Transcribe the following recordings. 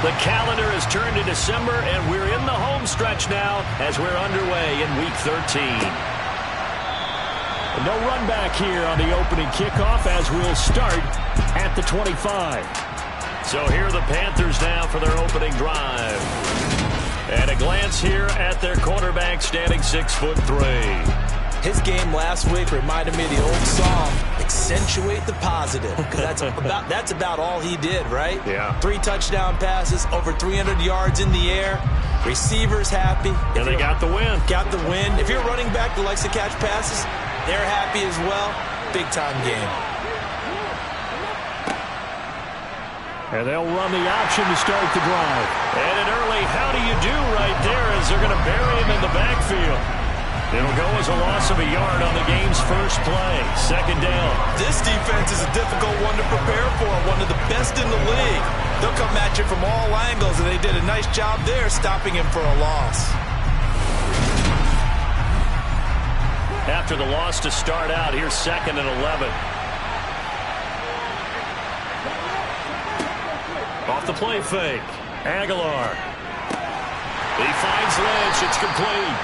The calendar has turned to December, and we're in the home stretch now as we're underway in Week 13. No run back here on the opening kickoff as we'll start at the 25. So here are the Panthers now for their opening drive. At a glance here at their quarterback, standing 6'3". His game last week reminded me of the old song, accentuate the positive, because that's about all he did, right? Yeah. 3 touchdown passes, over 300 yards in the air, receivers happy. And they got the win. Got the win. If you're a running back that likes to catch passes, they're happy as well. Big-time game. And they'll run the option to start the drive. And an early how do you do right there as they're going to bury him in the backfield. It'll go as a loss of a yard on the game's first play. Second down. This defense is a difficult one to prepare for, one of the best in the league. They'll come at you from all angles, and they did a nice job there stopping him for a loss. After the loss to start out, here's 2nd and 11. Off the play fake. Aguilar. He finds Lynch. It's complete.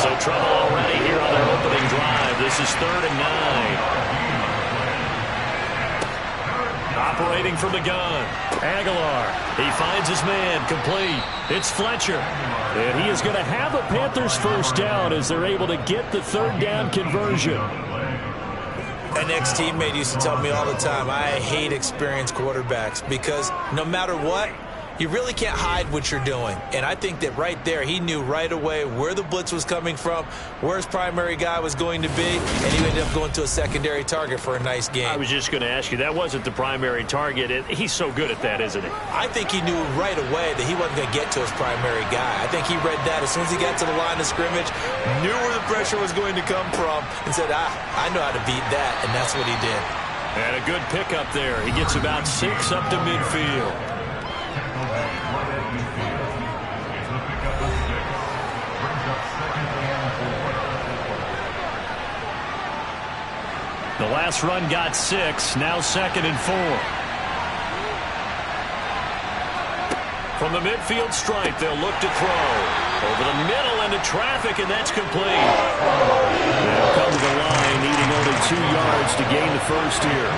So trouble already here on their opening drive. This is 3rd and 9. Operating from the gun. Aguilar. He finds his man. Complete. It's Fletcher. And he is going to have a Panthers first down as they're able to get the 3rd down conversion. An ex-teammate used to tell me all the time, I hate experienced quarterbacks because no matter what, you really can't hide what you're doing. And I think that right there, he knew right away where the blitz was coming from, where his primary guy was going to be, and he ended up going to a secondary target for a nice game. I was just going to ask you, that wasn't the primary target. He's so good at that, isn't he? I think he knew right away that he wasn't going to get to his primary guy. I think he read that as soon as he got to the line of scrimmage, knew where the pressure was going to come from, and said, I know how to beat that, and that's what he did. And a good pickup there. He gets about 6 up to midfield. The last run got 6, now 2nd and 4. From the midfield stripe, they'll look to throw. Over the middle into traffic, and that's complete. They'll come to the line, needing only 2 yards to gain the first here.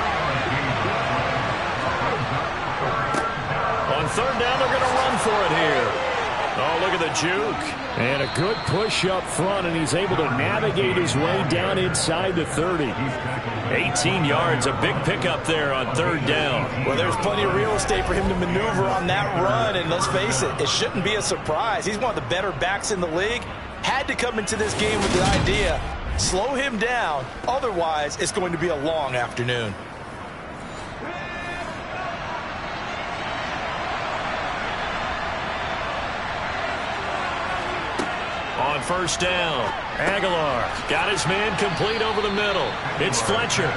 On 3rd down, they're going to run for it here. Oh, look at the juke. And a good push up front, and he's able to navigate his way down inside the 30. 18 yards, a big pickup there on 3rd down. Well, there's plenty of real estate for him to maneuver on that run, and let's face it, it shouldn't be a surprise. He's one of the better backs in the league. Had to come into this game with the idea, slow him down, otherwise it's going to be a long afternoon. On 1st down, Aguilar got his man complete over the middle. It's Fletcher.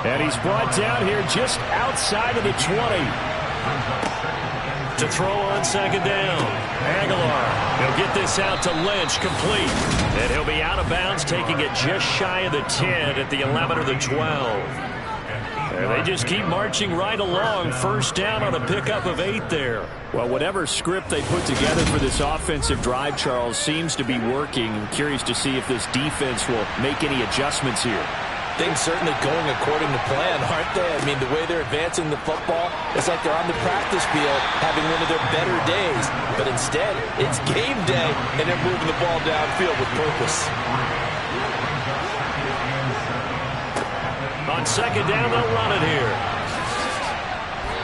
And he's brought down here just outside of the 20. To throw on 2nd down. Aguilar, he'll get this out to Lynch, complete. And he'll be out of bounds, taking it just shy of the 10 at the 11 or the 12. And they just keep marching right along. 1st down on a pickup of 8 there. Well, whatever script they put together for this offensive drive, Charles, seems to be working. I'm curious to see if this defense will make any adjustments here. Things certainly going according to plan, aren't they? I mean, the way they're advancing the football, it's like they're on the practice field having one of their better days. But instead, it's game day, and they're moving the ball downfield with purpose. On 2nd down, they'll run it here.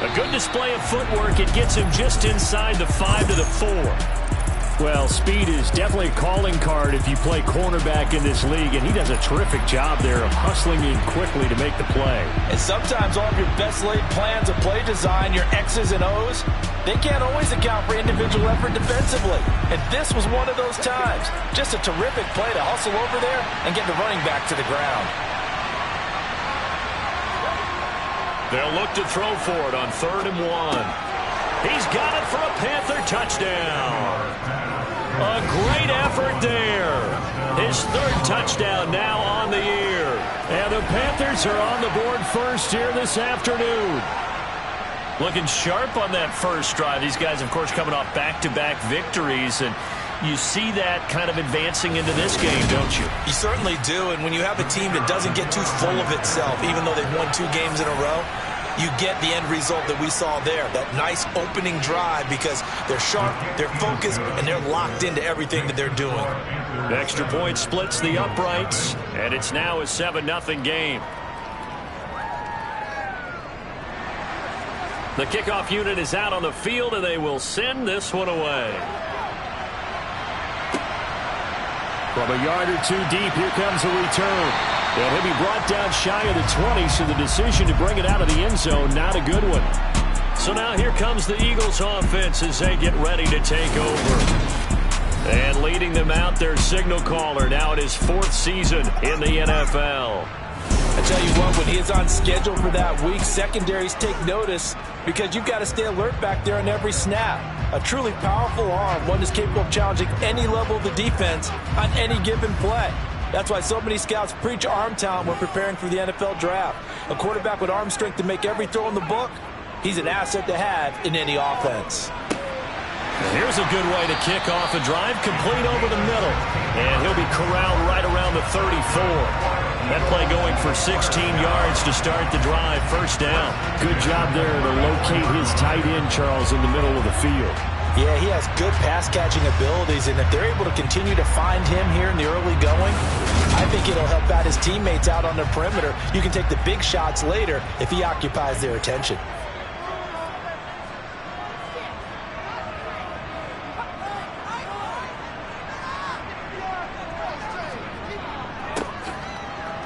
A good display of footwork. It gets him just inside the 5 to the 4. Well, speed is definitely a calling card if you play cornerback in this league, and he does a terrific job there of hustling in quickly to make the play. And sometimes all of your best laid plans of play design, your X's and O's, they can't always account for individual effort defensively. And this was one of those times. Just a terrific play to hustle over there and get the running back to the ground. They'll look to throw for it on 3rd and 1. He's got it for a Panther touchdown. A great effort there. His 3rd touchdown now on the year. And the Panthers are on the board first here this afternoon. Looking sharp on that first drive. These guys, of course, coming off back-to-back victories, and you see that kind of advancing into this game, don't you? You certainly do, and when you have a team that doesn't get too full of itself, even though they've won 2 games in a row, you get the end result that we saw there, that nice opening drive, because they're sharp, they're focused, and they're locked into everything that they're doing. The extra point splits the uprights, and it's now a 7-0 game. The kickoff unit is out on the field, and they will send this one away. From a yard or 2 deep, here comes a return. And he'll be brought down shy of the 20, so the decision to bring it out of the end zone, not a good one. So now here comes the Eagles offense as they get ready to take over. And leading them out, their signal caller, now in his 4th season in the NFL. I tell you what, when he is on schedule for that week, secondaries take notice because you've got to stay alert back there on every snap. A truly powerful arm, one that's capable of challenging any level of the defense on any given play. That's why so many scouts preach arm talent when preparing for the NFL draft. A quarterback with arm strength to make every throw in the book, he's an asset to have in any offense. Here's a good way to kick off a drive, complete over the middle. And he'll be corralled right around the 34. That play going for 16 yards to start the drive, first down. Good job there to locate his tight end, Charles, in the middle of the field. Yeah, he has good pass-catching abilities, and if they're able to continue to find him here in the early going, I think it'll help out his teammates out on the perimeter. You can take the big shots later if he occupies their attention.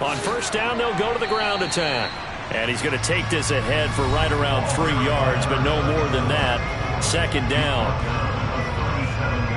On first down, they'll go to the ground attack. And he's going to take this ahead for right around 3 yards, but no more than that. Second down.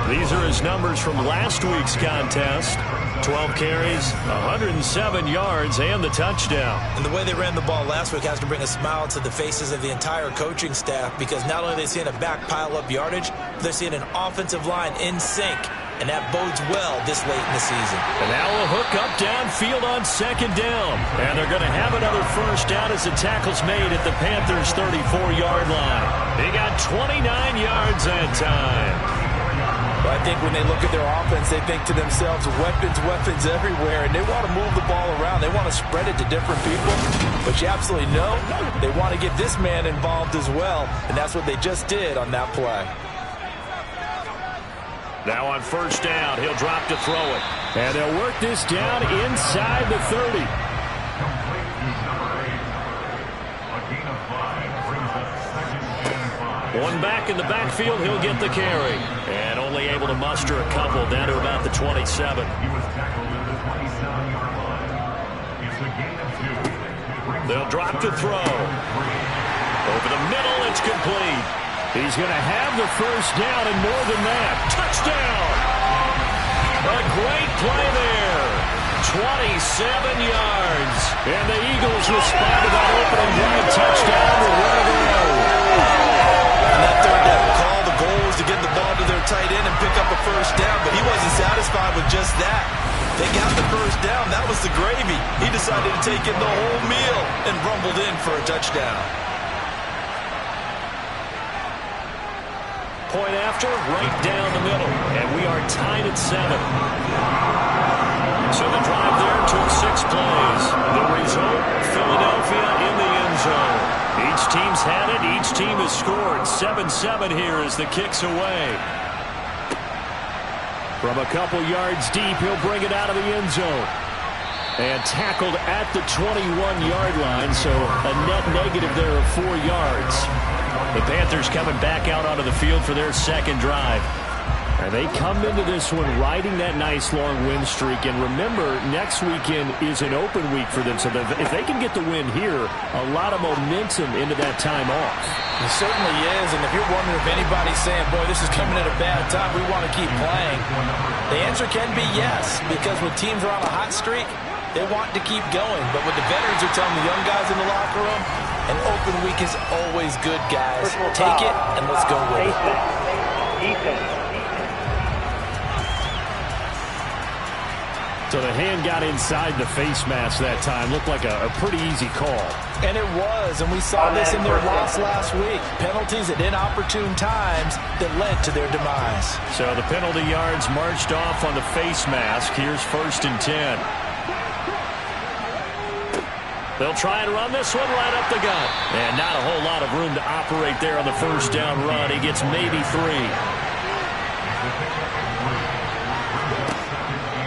These are his numbers from last week's contest. 12 carries, 107 yards, and the touchdown. And the way they ran the ball last week has to bring a smile to the faces of the entire coaching staff, because not only are they seeing a back pile up yardage, they're seeing an offensive line in sync. And that bodes well this late in the season. And now a hook up downfield on second down. And they're going to have another first down as the tackle's made at the Panthers' 34-yard line. They got 29 yards that time. Well, I think when they look at their offense, they think to themselves, weapons everywhere, and they want to move the ball around. They want to spread it to different people. But you absolutely know they want to get this man involved as well, and that's what they just did on that play. Now on first down, he'll drop to throw it. And they'll work this down inside the 30. One back in the backfield, he'll get the carry. And only able to muster a couple down to about the 27. They'll drop to throw. Over the middle, it's complete. He's going to have the first down and more than that. Touchdown! A great play there. 27 yards. And the Eagles respond to that opening drive touchdown to win the road. On that third down call, the goal was to get the ball to their tight end and pick up a first down, but he wasn't satisfied with just that. They got the first down. That was the gravy. He decided to take in the whole meal and rumbled in for a touchdown. Point after, right down the middle. And we are tied at 7. So the drive there took 6 plays. The result, Philadelphia in the end zone. Each team's had it. Each team has scored. 7-7 here as the kick's away. From a couple yards deep, he'll bring it out of the end zone. And tackled at the 21-yard line, so a net negative there of 4 yards. The Panthers coming back out onto the field for their second drive. And they come into this one riding that nice long win streak. And remember, next weekend is an open week for them. So if they can get the win here, a lot of momentum into that time off. It certainly is. And if you're wondering if anybody's saying, boy, this is coming at a bad time, we want to keep playing, the answer can be yes. Because when teams are on a hot streak, they want to keep going. But what the veterans are telling the young guys in the locker room, an open week is always good, guys. Take it, and let's go with it. So the hand got inside the face mask that time. Looked like a pretty easy call. And it was, and we saw this in their loss last week. Penalties at inopportune times that led to their demise. So the penalty yards marched off on the face mask. Here's 1st and 10. They'll try and run this one right up the gut. And not a whole lot of room to operate there on the 1st down run. He gets maybe 3.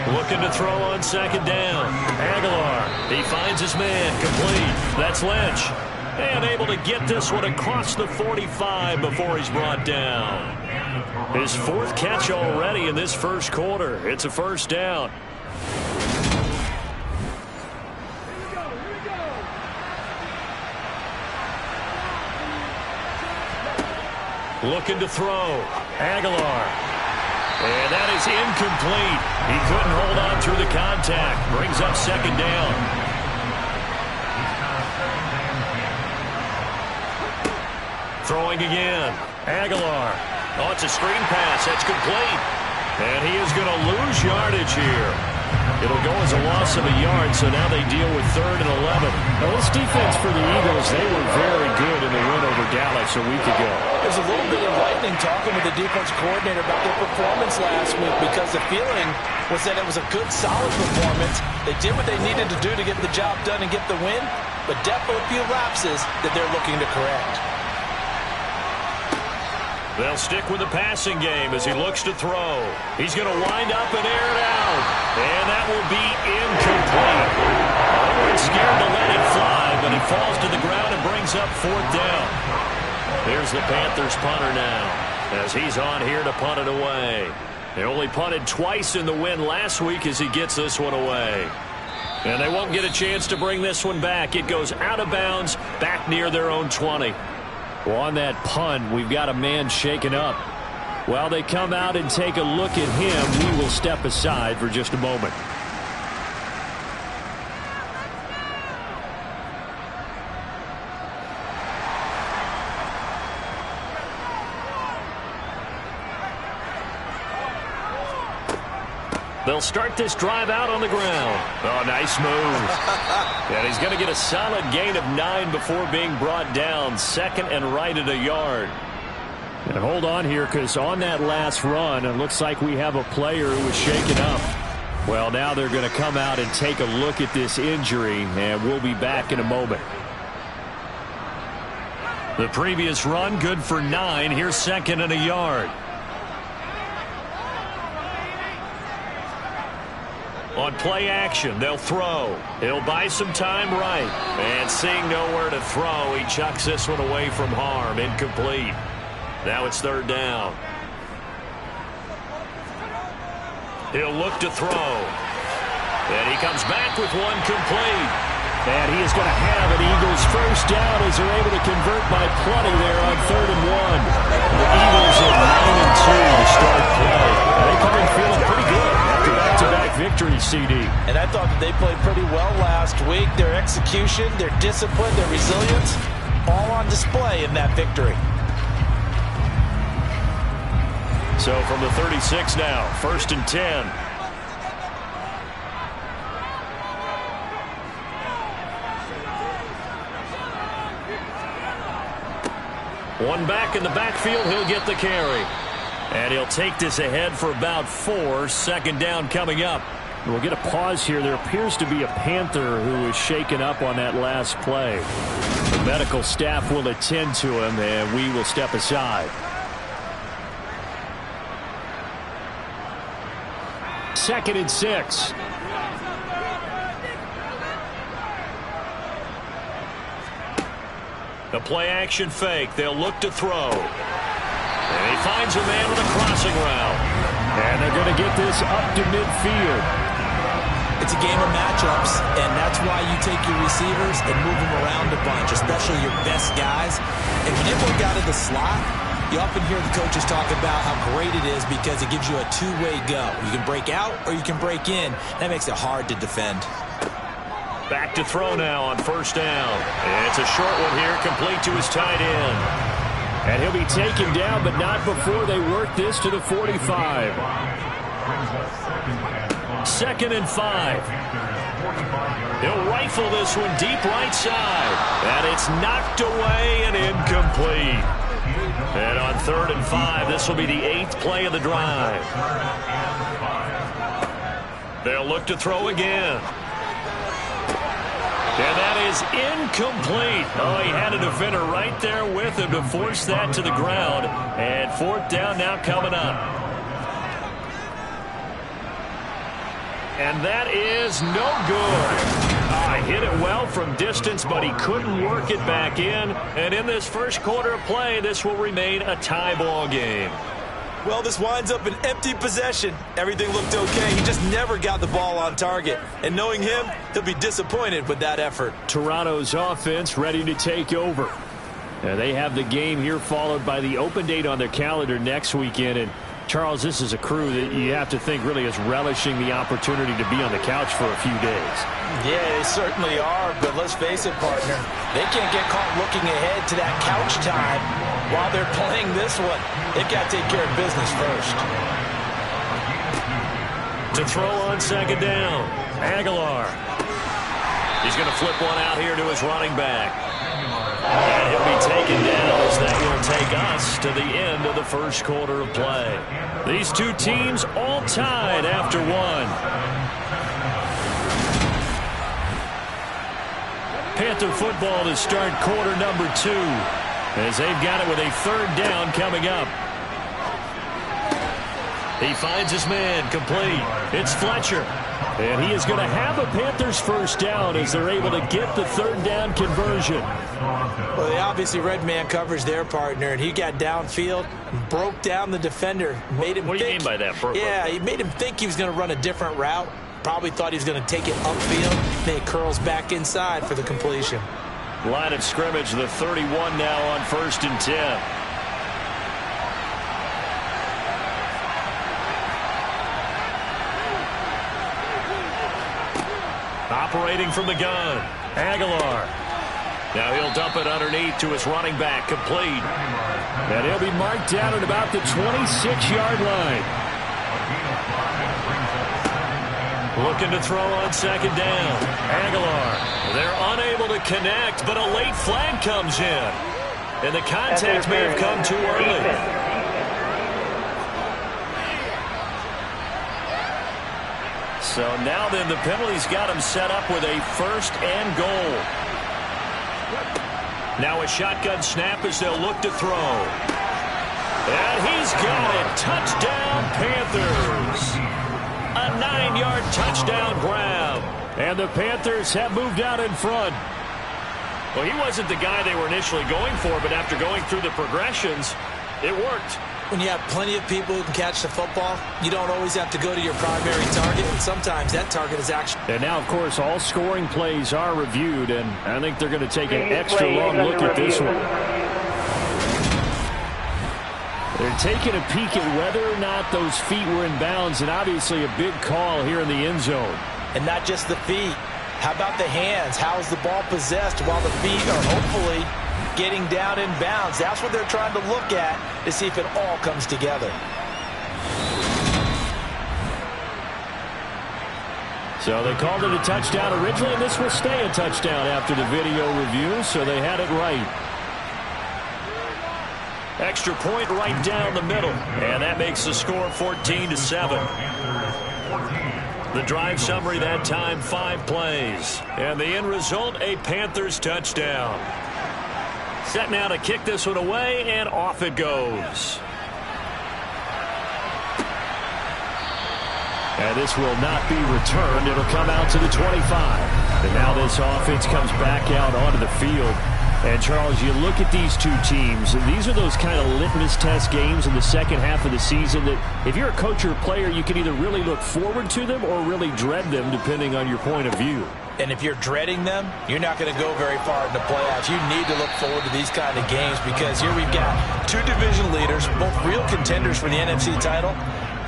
Looking to throw on 2nd down. Aguilar, he finds his man, complete. That's Lynch. And able to get this one across the 45 before he's brought down. His 4th catch already in this 1st quarter. It's a 1st down. Looking to throw. Aguilar. And that is incomplete. He couldn't hold on through the contact. Brings up 2nd down. Throwing again. Aguilar. Oh, it's a screen pass. That's complete. And he is going to lose yardage here. It'll go as a loss of a yard, so now they deal with 3rd and 11. Now, this defense for the Eagles, they were very good in the win over Dallas a week ago. There's a little bit of lightning talking with the defense coordinator about their performance last week because the feeling was that it was a good, solid performance. They did what they needed to do to get the job done and get the win, but definitely a few lapses that they're looking to correct. They'll stick with the passing game as he looks to throw. He's going to wind up and air it out. And that will be incomplete. They weren't scared to let it fly, but it falls to the ground and brings up 4th down. There's the Panthers punter now as he's on here to punt it away. They only punted twice in the win last week as he gets this one away. And they won't get a chance to bring this one back. It goes out of bounds back near their own 20. Well, on that punt, we've got a man shaken up. While they come out and take a look at him, we will step aside for just a moment. They'll start this drive out on the ground. Oh, nice move. And he's going to get a solid gain of 9 before being brought down. 2nd and right at a yard. And hold on here, because on that last run, it looks like we have a player who was shaken up. Well, now they're going to come out and take a look at this injury, and we'll be back in a moment. The previous run, good for 9. Here's 2nd and a yard. On play action, they'll throw. He'll buy some time right. And seeing nowhere to throw, he chucks this one away from harm. Incomplete. Now it's 3rd down. He'll look to throw. And he comes back with one complete. And he is going to have an Eagles 1st down as they're able to convert by plenty there on 3rd and 1. The Eagles at 9-2 to start play. They come in feeling pretty good after back-to-back victories, CD. And I thought that they played pretty well last week. Their execution, their discipline, their resilience, all on display in that victory. So from the 36 now, 1st and 10. One back in the backfield, he'll get the carry. And he'll take this ahead for about 4. 2nd down coming up. We'll get a pause here. There appears to be a Panther who was shaken up on that last play. The medical staff will attend to him, and we will step aside. 2nd and 6. The play action fake. They'll look to throw. And he finds a man with a crossing route. And they're going to get this up to midfield. It's a game of matchups, and that's why you take your receivers and move them around a bunch, especially your best guys. And when you work out of the slot, you often hear the coaches talk about how great it is because it gives you a two-way go. You can break out or you can break in. That makes it hard to defend. Back to throw now on 1st down. It's a short one here, complete to his tight end. And he'll be taken down, but not before they work this to the 45. 2nd and 5. He'll rifle this one deep right side. And it's knocked away and incomplete. And on 3rd and 5, this will be the 8th play of the drive. They'll look to throw again. And that is incomplete. Oh, he had a defender right there with him to force that to the ground. And 4th down now coming up. And that is no good. Hit it well from distance, but he couldn't work it back in. And in this first quarter of play, this will remain a tie ball game. Well, this winds up an empty possession. Everything looked okay. He just never got the ball on target. And knowing him, he'll be disappointed with that effort. Toronto's offense ready to take over. They have the game here followed by the open date on their calendar next weekend. And Charles, this is a crew that you have to think really is relishing the opportunity to be on the couch for a few days. Yeah, they certainly are, but let's face it, partner. They can't get caught looking ahead to that couch time while they're playing this one. They've got to take care of business first. To throw on 2nd down, Aguilar. He's going to flip one out here to his running back. And he'll be taken down as that will take us to the end of the first quarter of play. These two teams all tied after one. Panther football to start quarter number 2 as they've got it with a 3rd down coming up. He finds his man complete. It's Fletcher. And he is going to have a Panthers first down as they're able to get the 3rd down conversion. Well, they obviously read man coverage their partner, and he got downfield, broke down the defender. Made him what do you mean by that? Yeah, he made him think he was going to run a different route. Probably thought he was going to take it upfield. Then he curls back inside for the completion. Line of scrimmage, the 31 now on 1st and 10. Operating from the gun, Aguilar. Now he'll dump it underneath to his running back, complete. And he'll be marked down at about the 26-yard line. Looking to throw on 2nd down. Aguilar. They're unable to connect, but a late flag comes in. And the contact may have come too early. So now then the penalty's got him set up with a 1st and goal. Now a shotgun snap as they'll look to throw. And he's got it. Touchdown, Panthers. A 9-yard touchdown grab. And the Panthers have moved out in front. Well, he wasn't the guy they were initially going for, but after going through the progressions, it worked. When you have plenty of people who can catch the football, you don't always have to go to your primary target, and sometimes that target is actually... And now, of course, all scoring plays are reviewed, and I think they're going to take an extra long look at this one. They're taking a peek at whether or not those feet were in bounds, and obviously a big call here in the end zone. And not just the feet. How about the hands? How's the ball possessed while the feet are hopefully getting down in bounds? That's what they're trying to look at to see if it all comes together. So they called it a touchdown originally, and this will stay a touchdown after the video review, so they had it right. Extra point right down the middle, and that makes the score 14-7. The drive summary that time, 5 plays. And the end result, a Panthers touchdown. Set now to kick this one away, and off it goes. And this will not be returned. It'll come out to the 25. And now this offense comes back out onto the field. And, Charles, you look at these two teams, and these are those kind of litmus test games in the second half of the season that if you're a coach or a player, you can either really look forward to them or really dread them, depending on your point of view. And if you're dreading them, you're not going to go very far in the playoffs. You need to look forward to these kind of games because here we've got 2 division leaders, both real contenders for the NFC title.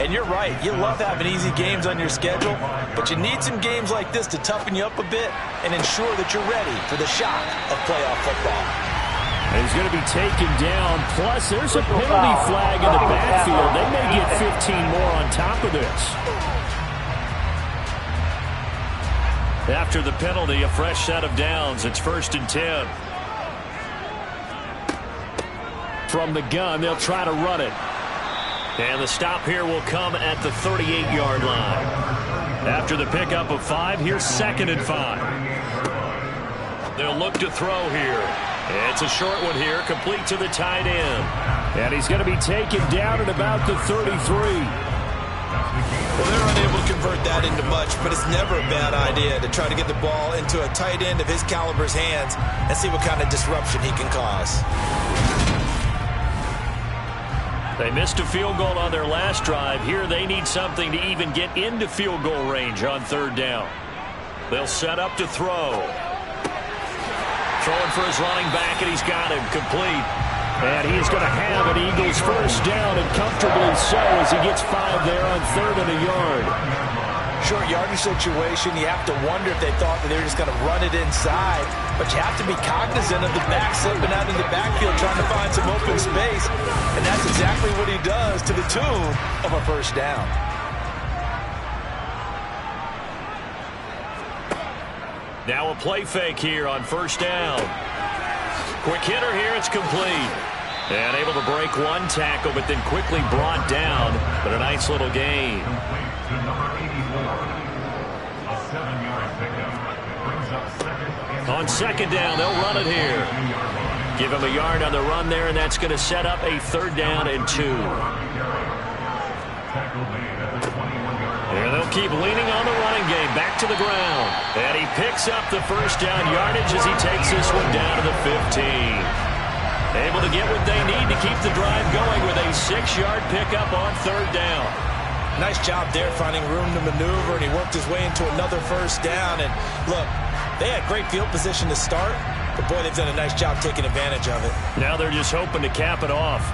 And you're right, you love having easy games on your schedule, but you need some games like this to toughen you up a bit and ensure that you're ready for the shock of playoff football. And he's going to be taken down, plus there's a penalty flag in the backfield. They may get 15 more on top of this. After the penalty, a fresh set of downs. It's 1st and 10. From the gun, they'll try to run it. And the stop here will come at the 38-yard line. After the pickup of 5, here's 2nd and 5. They'll look to throw here. It's a short one here, complete to the tight end. And he's going to be taken down at about the 33. Well, they're unable to convert that into much, but it's never a bad idea to try to get the ball into a tight end of his caliber's hands and see what kind of disruption he can cause. They missed a field goal on their last drive. Here they need something to even get into field goal range on 3rd down. They'll set up to throw. Throwing for his running back, and he's got him complete. And he's going to have an Eagles 1st down, and comfortably so, as he gets 5 there on 3rd and a yard. Short yardage situation, you have to wonder if they thought that they were just going to run it inside. But you have to be cognizant of the back slipping out in the backfield trying to find some open space. And that's exactly what he does to the tune of a 1st down. Now a play fake here on 1st down. Quick hitter here, it's complete. And able to break one tackle, but then quickly brought down. But a nice little gain. On 2nd down, they'll run it here. Give him a yard on the run there, and that's going to set up a 3rd down and 2. And they'll keep leaning on the running game. Back to the ground. And he picks up the 1st down yardage as he takes this one down to the 15. Able to get what they need to keep the drive going with a 6-yard pickup on 3rd down. Nice job there finding room to maneuver, and he worked his way into another 1st down. And look, they had great field position to start, but boy, they've done a nice job taking advantage of it. Now they're just hoping to cap it off.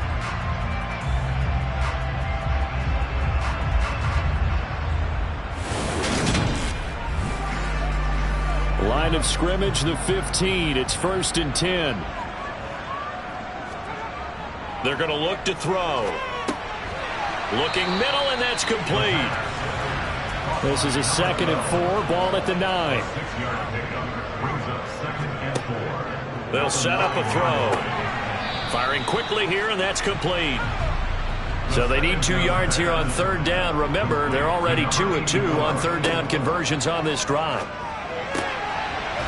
Line of scrimmage, the 15. It's 1st and 10. They're going to look to throw. Looking middle, and that's complete. This is a 2nd and 4. Ball at the 9. They'll set up a throw. Firing quickly here, and that's complete. So they need 2 yards here on 3rd down. Remember, they're already 2 and 2 on 3rd down conversions on this drive.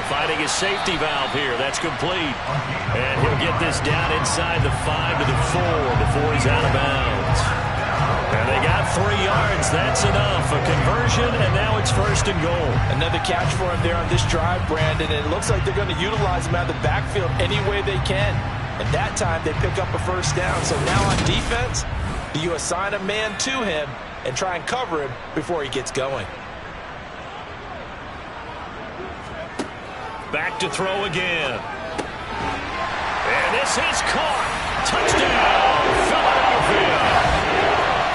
Finding his safety valve here. That's complete. And he'll get this down inside the 5 to the 4 before he's out of bounds. And they got 3 yards. That's enough. A conversion, and now it's 1st and goal. Another catch for him there on this drive, Brandon. And it looks like they're going to utilize him out of the backfield any way they can. And that time they pick up a 1st down. So now on defense, do you assign a man to him and try and cover him before he gets going? Back to throw again. And this is caught. Touchdown, Philadelphia.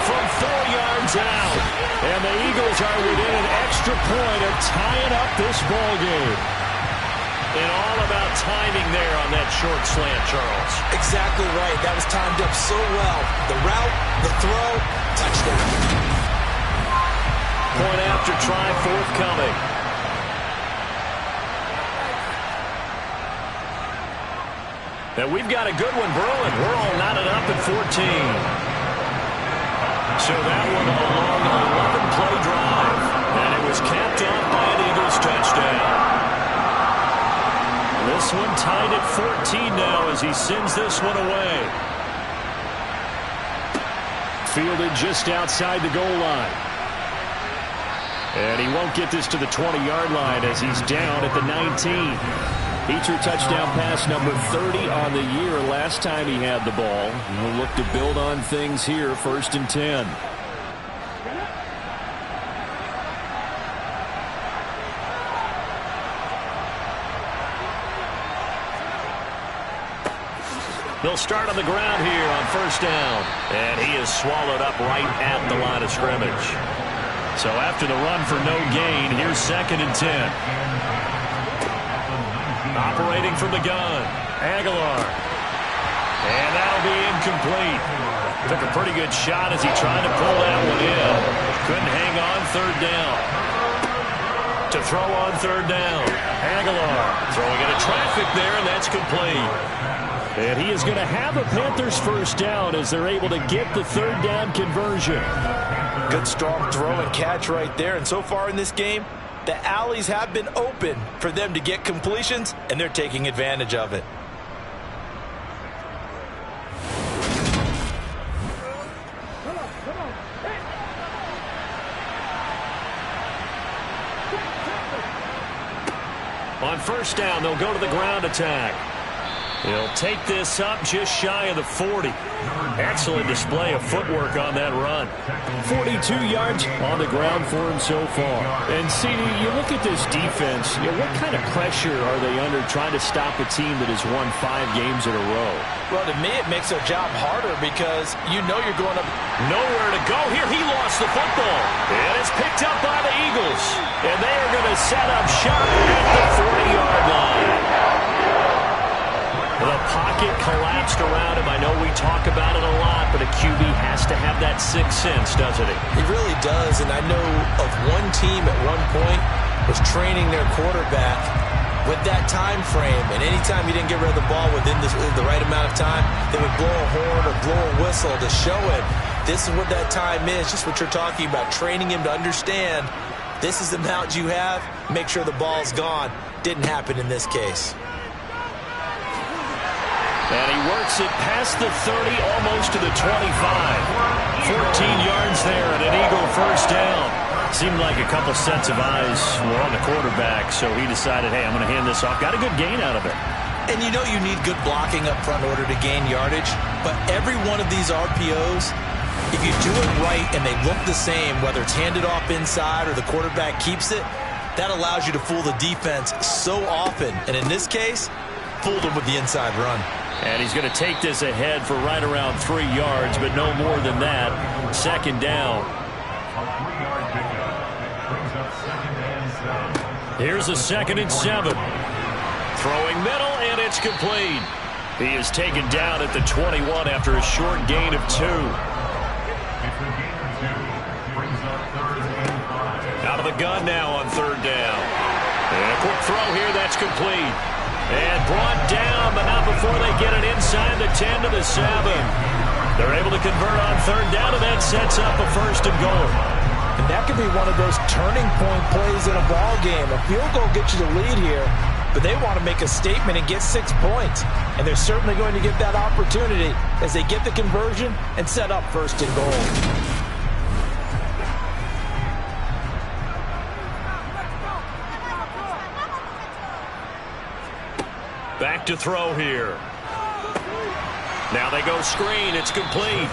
From 4 yards out. And the Eagles are within an extra point of tying up this ball game. And all about timing there on that short slant, Charles. Exactly right. That was timed up so well. The route, the throw, touchdown. Point after try forthcoming. And we've got a good one brewing. We're all knotted up at 14. So that one a long 11-play drive. And it was capped off by an Eagles touchdown. This one tied at 14 now as he sends this one away. Fielded just outside the goal line. And he won't get this to the 20-yard line as he's down at the 19. Feature touchdown pass number 30 on the year last time he had the ball. He'll look to build on things here, 1st and 10. They'll start on the ground here on 1st down. And he is swallowed up right at the line of scrimmage. So after the run for no gain, here's 2nd and 10. Operating from the gun, Aguilar. And that'll be incomplete. Took a pretty good shot as he tried to pull that one in. Couldn't hang on 3rd down. to throw on third down. Aguilar throwing into traffic there, and that's complete. And he is going to have a Panthers first down as they're able to get the third down conversion. Good strong throw and catch right there. And so far in this game, the alleys have been open for them to get completions, and they're taking advantage of it. On first down, they'll go to the ground attack. He'll take this up just shy of the 40. Excellent display of footwork on that run. 42 yards on the ground for him so far. And, CD, you look at this defense, what kind of pressure are they under trying to stop a team that has won 5 games in a row? Well, to me, it makes their job harder because you know you're going to... Nowhere to go here. He lost the football. And it's picked up by the Eagles. And they are going to set up shop at the 40-yard line. The pocket collapsed around him. I know we talk about it a lot, but a QB has to have that sixth sense, doesn't he? He really does, and I know of one team at one point was training their quarterback with that time frame, and anytime he didn't get rid of the ball within the right amount of time, they would blow a horn or blow a whistle to show him this is what that time is, just what you're talking about, training him to understand this is the amount you have, make sure the ball's gone. Didn't happen in this case. And he works it past the 30, almost to the 25. 14 yards there and an Eagle first down. Seemed like a couple sets of eyes were on the quarterback, so he decided, hey, I'm going to hand this off. Got a good gain out of it. And you know you need good blocking up front in order to gain yardage, but every one of these RPOs, if you do it right and they look the same, whether it's handed off inside or the quarterback keeps it, that allows you to fool the defense so often. And in this case, fooled them with the inside run. And he's going to take this ahead for right around 3 yards, but no more than that. Second down. Here's a 2nd and 7. Throwing middle, and it's complete. He is taken down at the 21 after a short gain of 2. Out of the gun now on third down. And a quick throw here, that's complete. And brought down, but not before they get it inside the 10 to the 7. They're able to convert on third down, and that sets up a 1st and goal. And that could be one of those turning point plays in a ball game. A field goal gets you the lead here, but they want to make a statement and get 6 points. And they're certainly going to get that opportunity as they get the conversion and set up 1st and goal. Back to throw here. Now they go screen. It's complete.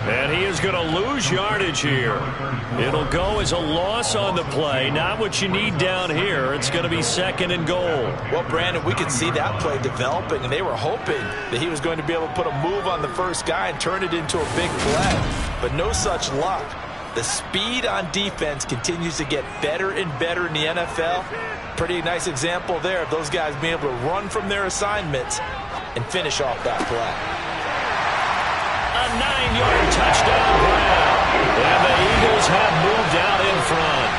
And he is going to lose yardage here. It'll go as a loss on the play. Not what you need down here. It's going to be 2nd and goal. Well, Brandon, we could see that play developing, and they were hoping that he was going to be able to put a move on the first guy and turn it into a big play. But no such luck. The speed on defense continues to get better and better in the NFL. Pretty nice example there of those guys being able to run from their assignments and finish off that play. A 9-yard touchdown grab. And the Eagles have moved out in front.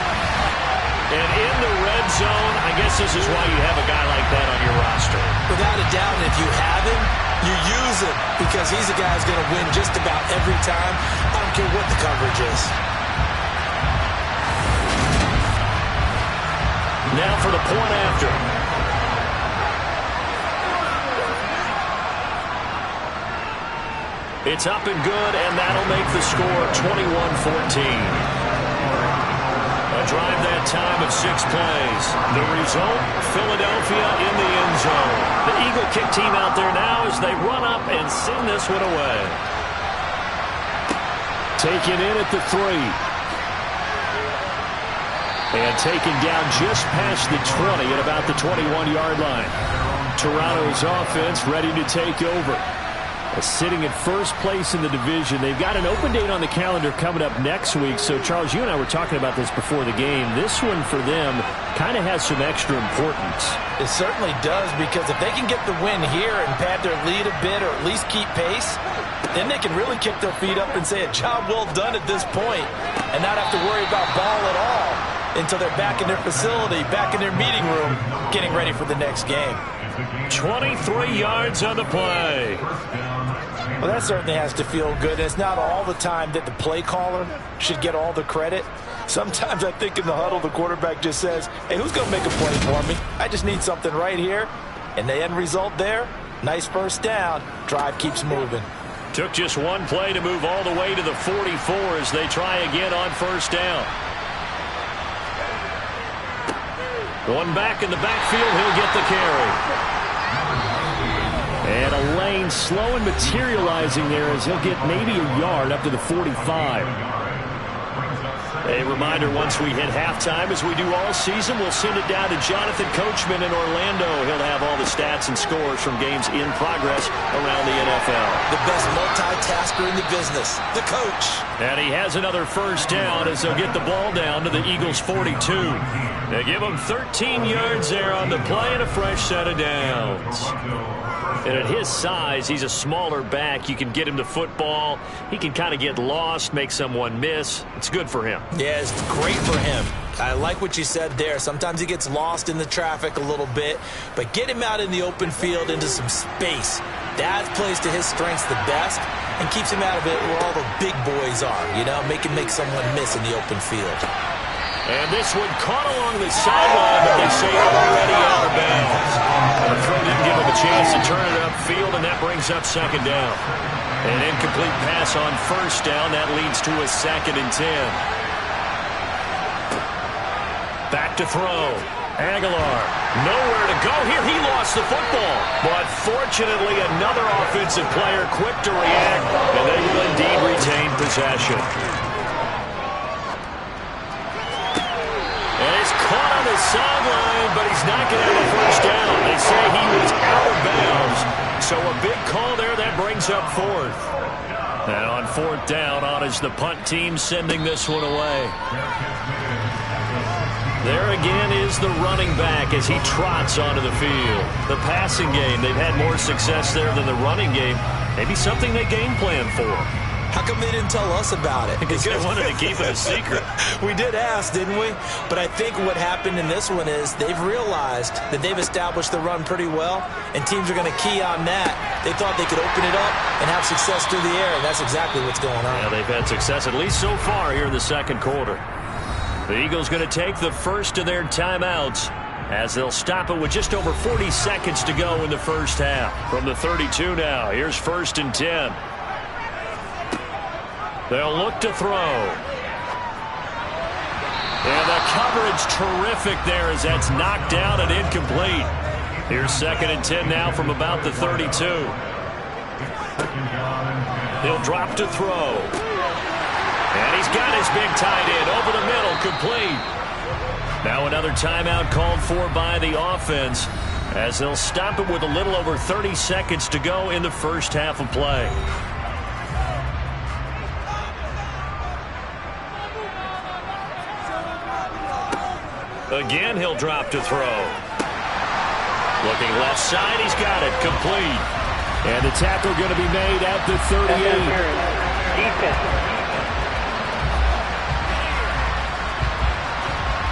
And in the red zone, I guess this is why you have a guy like that on your roster. Without a doubt, and if you have him, you use him because he's a guy who's going to win just about every time. I don't care what the coverage is. Now for the point after. It's up and good, and that'll make the score 21-14. A drive that time of 6 plays. The result, Philadelphia in the end zone. The Eagle kick team out there now as they run up and send this one away. Taken in at the 3. And taken down just past the 20 at about the 21-yard line. Toronto's offense ready to take over. Sitting at first place in the division. They've got an open date on the calendar coming up next week. So, Charles, you and I were talking about this before the game. This one for them kind of has some extra importance. It certainly does, because if they can get the win here and pad their lead a bit or at least keep pace, then they can really kick their feet up and say a job well done at this point and not have to worry about ball at all. until they're back in their facility, back in their meeting room, getting ready for the next game. 23 yards on the play. Well, that certainly has to feel good. And it's not all the time that the play caller should get all the credit. Sometimes I think in the huddle, the quarterback just says, hey, who's going to make a play for me? I just need something right here. And the end result there, nice first down. Drive keeps moving. Took just one play to move all the way to the 44 as they try again on first down. One back in the backfield, he'll get the carry. And a lane slow and materializing there as he'll get maybe a yard up to the 45. A reminder, once we hit halftime, as we do all season, we'll send it down to Jonathan Coachman in Orlando. He'll have all the stats and scores from games in progress around the NFL. The best multitasker in the business, the coach. And he has another first down as they'll get the ball down to the Eagles' 42. They give him 13 yards there on the play and a fresh set of downs. And at his size, he's a smaller back. You can get him the football. He can kind of get lost, make someone miss. It's good for him. Yeah, it's great for him. I like what you said there. Sometimes he gets lost in the traffic a little bit, but get him out in the open field into some space. That plays to his strengths the best and keeps him out of it where all the big boys are, you know, make someone miss in the open field. And this one caught along the sideline, but they say already out of bounds. And the throw didn't give him a chance to turn it upfield, and that brings up second down. An incomplete pass on first down. That leads to a 2nd and 10. Back to throw. Aguilar, nowhere to go here. He lost the football. But fortunately, another offensive player quick to react, and they will indeed retain possession. And it's caught on the sideline, but he's not going to have a first down. They say he was out of bounds. So a big call there. That brings up 4th. And on 4th down, on is the punt team sending this one away. There again is the running back as he trots onto the field. The passing game, they've had more success there than the running game. Maybe something they game plan for. How come they didn't tell us about it? Because they wanted to keep it a secret. We did ask, didn't we? But I think what happened in this one is they've realized that they've established the run pretty well, and teams are going to key on that. They thought they could open it up and have success through the air, and that's exactly what's going on. Yeah, they've had success, at least so far, here in the second quarter. The Eagles going to take the first of their timeouts as they'll stop it with just over 40 seconds to go in the first half. From the 32 now, here's 1st and 10. They'll look to throw. And the coverage terrific there as that's knocked down and incomplete. Here's 2nd and 10 now from about the 32. He'll drop to throw. And he's got his big tight end over the middle, complete. Now another timeout called for by the offense as they'll stop it with a little over 30 seconds to go in the first half of play. Again, he'll drop to throw. Looking left side, he's got it, complete. And the tackle going to be made at the 38.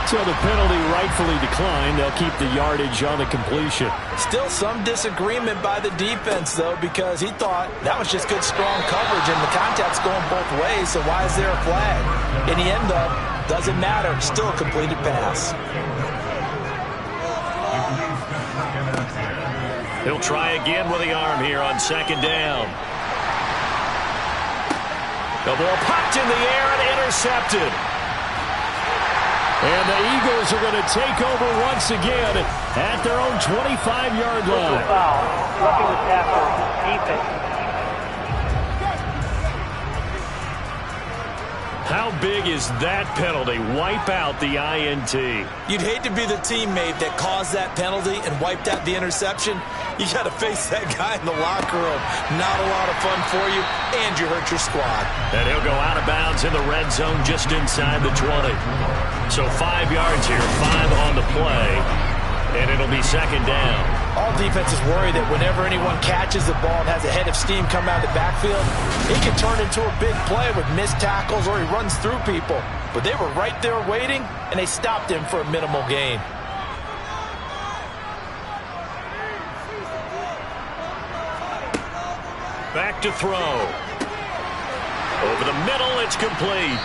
So the penalty rightfully declined. They'll keep the yardage on the completion. Still some disagreement by the defense, though, because he thought that was just good, strong coverage, and the contact's going both ways, so why is there a flag? In the end, though, doesn't matter. Still a completed pass. He'll try again with the arm here on 2nd down. The ball popped in the air and intercepted. And the Eagles are going to take over once again at their own 25-yard line. Foul. Roughing the tackle. Defense. How big is that penalty? Wipe out the INT. You'd hate to be the teammate that caused that penalty and wiped out the interception. You got to face that guy in the locker room. Not a lot of fun for you, and you hurt your squad. And he'll go out of bounds in the red zone just inside the 20. So 5 yards here, 5 on the play, and it'll be 2nd down. All defenses worry that whenever anyone catches the ball and has a head of steam come out of the backfield, it can turn into a big play with missed tackles or he runs through people. But they were right there waiting, and they stopped him for a minimal gain. Back to throw. Over the middle, it's complete.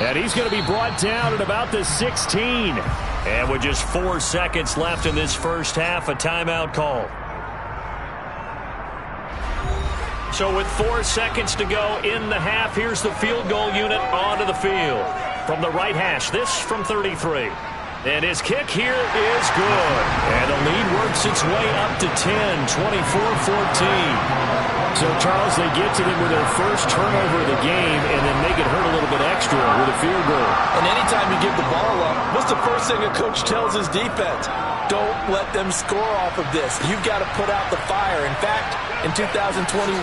And he's going to be brought down at about the 16. And with just 4 seconds left in this first half, a timeout call. So with 4 seconds to go in the half, here's the field goal unit onto the field. From the right hash, this from 33. And his kick here is good. And the lead works its way up to 10, 24-14. So, Charles, they get to them with their first turnover of the game and then make it hurt a little bit extra with a field goal. And anytime you give the ball up, what's the first thing a coach tells his defense? Don't let them score off of this. You've got to put out the fire. In fact, in 2021,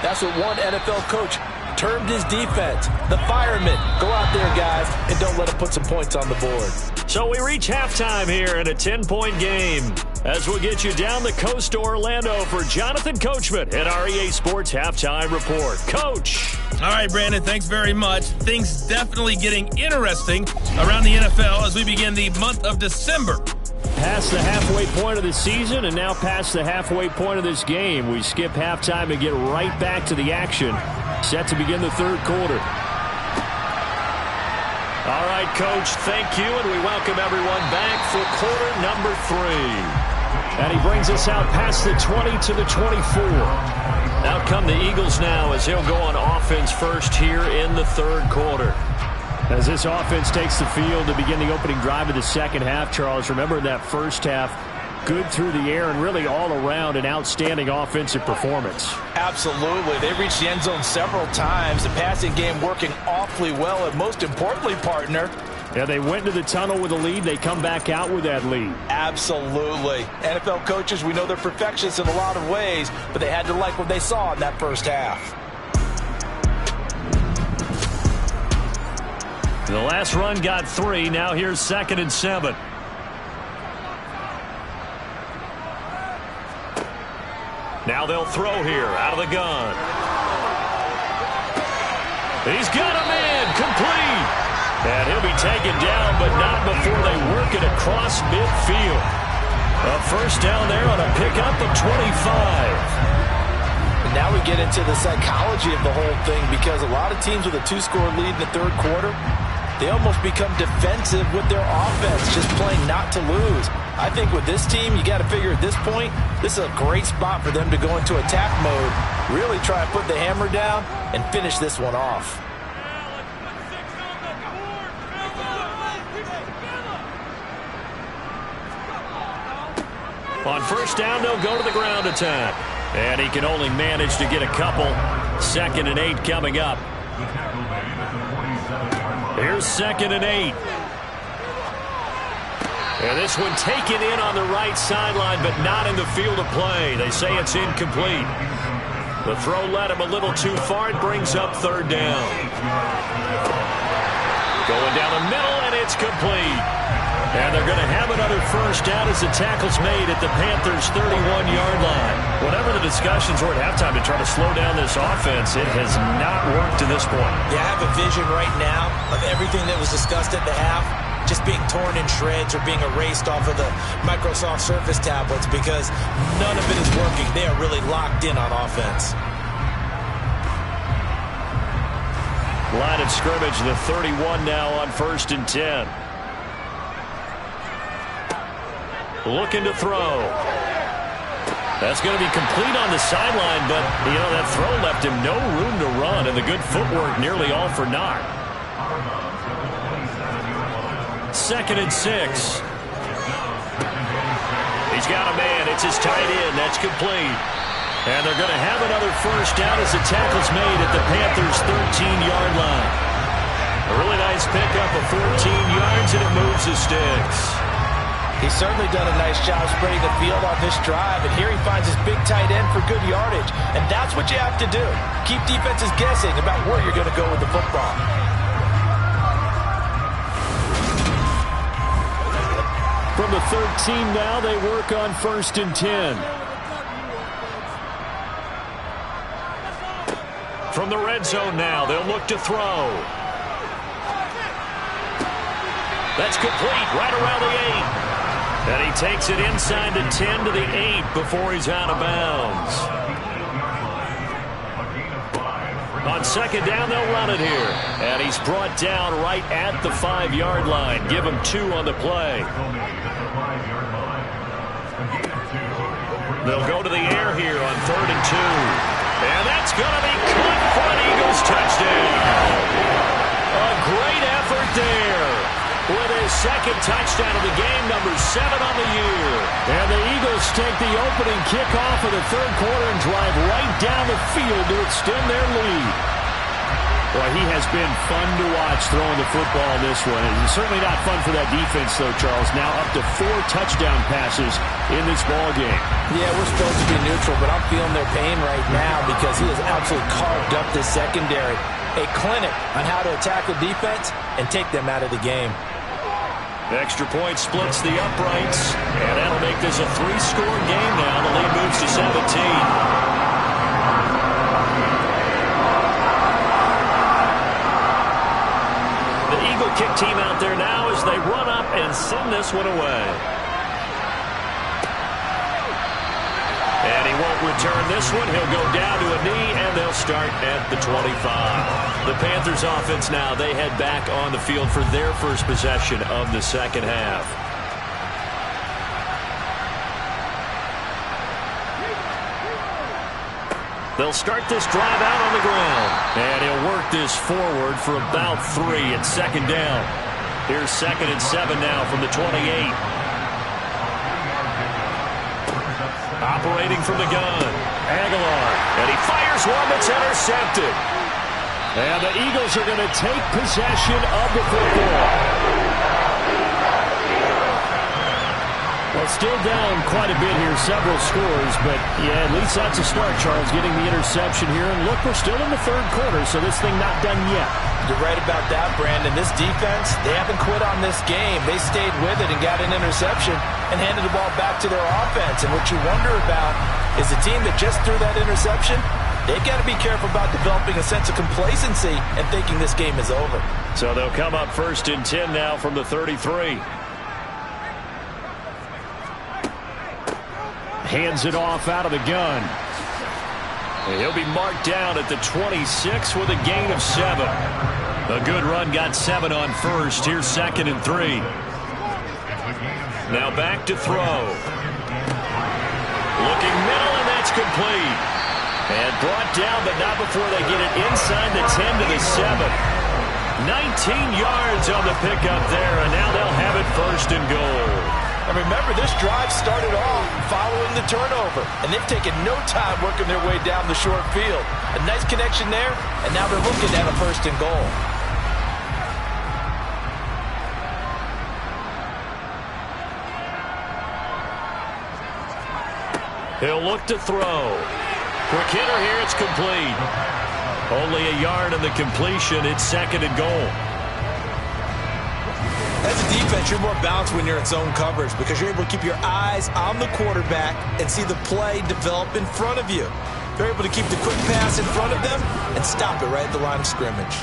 that's what one NFL coach termed his defense. The firemen. Go out there, guys, and don't let them put some points on the board. So we reach halftime here in a 10-point game. As we'll get you down the coast to Orlando for Jonathan Coachman at our EA Sports Halftime Report. Coach. All right, Brandon, thanks very much. Things definitely getting interesting around the NFL as we begin the month of December. Past the halfway point of the season and now past the halfway point of this game. We skip halftime and get right back to the action. Set to begin the third quarter. All right, Coach, thank you, and we welcome everyone back for quarter number 3. And he brings us out past the 20 to the 24. Out come the Eagles now as he'll go on offense first here in the third quarter. As this offense takes the field to begin the opening drive of the second half, Charles, remember in that first half, good through the air and really all around an outstanding offensive performance. Absolutely. They reached the end zone several times. The passing game working awfully well, and most importantly, partner, yeah, they went to the tunnel with a lead. They come back out with that lead. Absolutely. NFL coaches, we know they're perfectionists in a lot of ways, but they had to like what they saw in that first half. The last run got 3. Now here's 2nd and 7. Now they'll throw here out of the gun. He's got a man complete. And he'll be taken down, but not before they work it across midfield. A first down there on a pickup of 25. And now we get into the psychology of the whole thing, because a lot of teams with a 2-score lead in the third quarter, they almost become defensive with their offense, just playing not to lose. I think with this team, you got to figure at this point, this is a great spot for them to go into attack mode, really try to put the hammer down and finish this one off. On first down, they'll go to the ground attack. And he can only manage to get a couple. 2nd and 8 coming up. Here's 2nd and 8. And this one taken in on the right sideline, but not in the field of play. They say it's incomplete. The throw led him a little too far. It brings up 3rd down. Going down the middle, and it's complete. And they're going to have another first down as the tackle's made at the Panthers' 31-yard line. Whatever the discussions were at halftime to try to slow down this offense, it has not worked to this point. Yeah, I have a vision right now of everything that was discussed at the half just being torn in shreds or being erased off of the Microsoft Surface tablets, because none of it is working. They are really locked in on offense. Line of scrimmage, the 31 now on 1st and 10. Looking to throw. That's going to be complete on the sideline, but, you know, that throw left him no room to run, and the good footwork nearly all for naught. 2nd and 6. He's got a man. It's his tight end. That's complete. And they're going to have another first down as the tackle's made at the Panthers' 13-yard line. A really nice pickup of 14 yards, and it moves the sticks. He's certainly done a nice job spreading the field on this drive, and here he finds his big tight end for good yardage. And that's what you have to do. Keep defenses guessing about where you're going to go with the football. From the 13 now, they work on 1st and 10. From the red zone now, they'll look to throw. That's complete right around the 8. And he takes it inside the 10 to the 8 before he's out of bounds. On 2nd down, they'll run it here. And he's brought down right at the 5-yard line. Give him 2 on the play. They'll go to the air here on 3rd and 2. And that's going to be caught for an Eagles touchdown. A great effort there. With his 2nd touchdown of the game, number 7 on the year. And the Eagles take the opening kickoff of the 3rd quarter and drive right down the field to extend their lead. Boy, he has been fun to watch throwing the football this one. It's certainly not fun for that defense, though, Charles. Now up to 4 touchdown passes in this ball game. Yeah, we're supposed to be neutral, but I'm feeling their pain right now because he has absolutely carved up this secondary. A clinic on how to attack the defense and take them out of the game. Extra point splits the uprights, and that'll make this a 3-score game now. The lead moves to 17. The Eagle kick team out there now as they run up and send this one away. And he won't return this one. He'll go down to a knee, and they'll start at the 25. The Panthers offense now, they head back on the field for their first possession of the 2nd half. They'll start this drive out on the ground. And he'll work this forward for about 3 at 2nd down. Here's 2nd and 7 now from the 28. Operating from the gun, Aguilar. And he fires one that's intercepted. And the Eagles are going to take possession of the football. Well, still down quite a bit here, several scores, but yeah, at least that's a start, Charles, getting the interception here. And look, we're still in the 3rd quarter, so this thing not done yet. You're right about that, Brandon. This defense, they haven't quit on this game. They stayed with it and got an interception and handed the ball back to their offense. And what you wonder about is the team that just threw that interception, they've got to be careful about developing a sense of complacency and thinking this game is over. So they'll come up 1st and 10 now from the 33. Hands it off out of the gun. And he'll be marked down at the 26 with a gain of 7. A good run, got 7 on 1st. Here's 2nd and 3. Now back to throw. Looking middle, and that's complete. And brought down, but not before they get it inside the 10 to the 7. 19 yards on the pickup there, and now they'll have it 1st and goal. And remember, this drive started off following the turnover, and they've taken no time working their way down the short field. A nice connection there, and now they're looking at a 1st and goal. He'll look to throw. Quick hitter here, it's complete. Only a yard in the completion. It's 2nd and goal. As a defense, you're more balanced when you're in zone coverage because you're able to keep your eyes on the quarterback and see the play develop in front of you. They're able to keep the quick pass in front of them and stop it right at the line of scrimmage.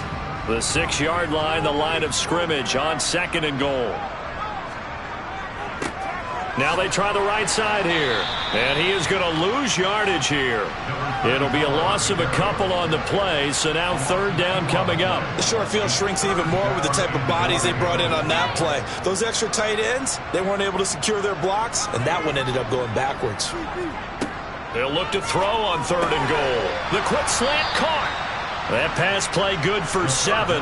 The 6-yard line, the line of scrimmage on 2nd and goal. Now they try the right side here. And he is going to lose yardage here. It'll be a loss of a couple on the play, so now 3rd down coming up. The short field shrinks even more with the type of bodies they brought in on that play. Those extra tight ends, they weren't able to secure their blocks, and that one ended up going backwards. They'll look to throw on 3rd and goal. The quick slant caught. That pass play good for 7,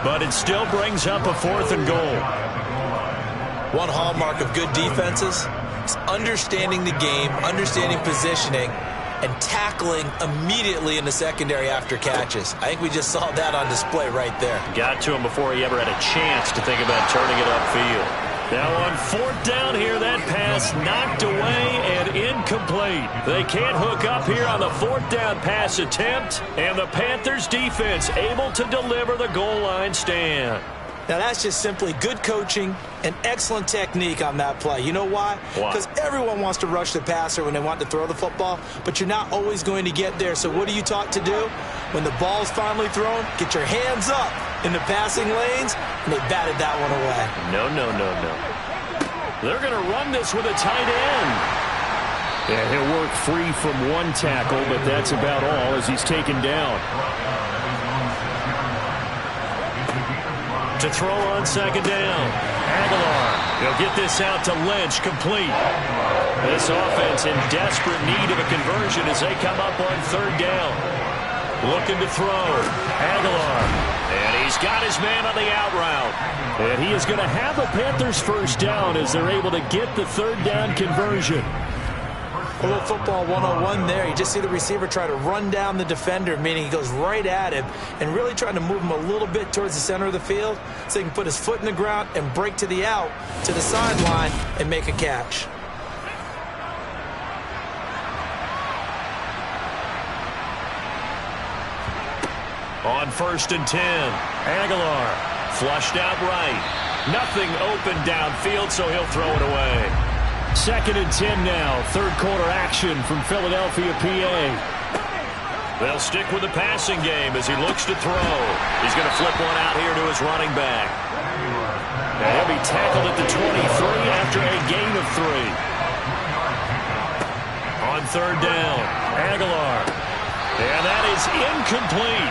but it still brings up a 4th and goal. One hallmark of good defenses is understanding the game, understanding positioning, and tackling immediately in the secondary after catches. I think we just saw that on display right there. Got to him before he ever had a chance to think about turning it upfield. Now on 4th down here, that pass knocked away and incomplete. They can't hook up here on the 4th down pass attempt, and the Panthers defense able to deliver the goal line stand. Now, that's just simply good coaching and excellent technique on that play. You know why? Because everyone wants to rush the passer when they want to throw the football, but you're not always going to get there. So what are you taught to do? When the ball's finally thrown, get your hands up in the passing lanes, and they batted that one away. No. They're going to run this with a tight end. Yeah, he'll work free from one tackle, but that's about all as he's taken down. To throw on second down. Aguilar. He'll get this out to Lynch, complete. This offense in desperate need of a conversion as they come up on third down. Looking to throw. Aguilar. And he's got his man on the out route. And he is going to have the Panthers first down as they're able to get the third down conversion. A little football 101 there. You just see the receiver try to run down the defender, meaning he goes right at him and really trying to move him a little bit towards the center of the field so he can put his foot in the ground and break to the out, to the sideline, and make a catch. On 1st and 10, Aguilar flushed out right. Nothing open downfield, so he'll throw it away. 2nd and 10 now. Third quarter action from Philadelphia, PA. They'll stick with the passing game as he looks to throw. He's going to flip one out here to his running back. And he'll be tackled at the 23 after a gain of 3. On third down, Aguilar. And that is incomplete.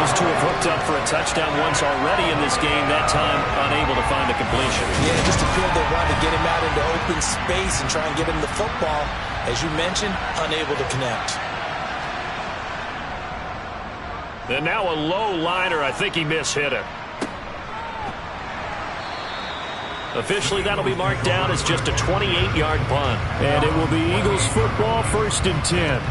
Those two have hooked up for a touchdown once already in this game, that time unable to find a completion. Yeah, just appeared they wanted to get him out into open space and try and get him the football. As you mentioned, unable to connect. And now a low liner. I think he mishit it. Officially, that'll be marked down as just a 28-yard punt. And it will be Eagles football, 1st and 10.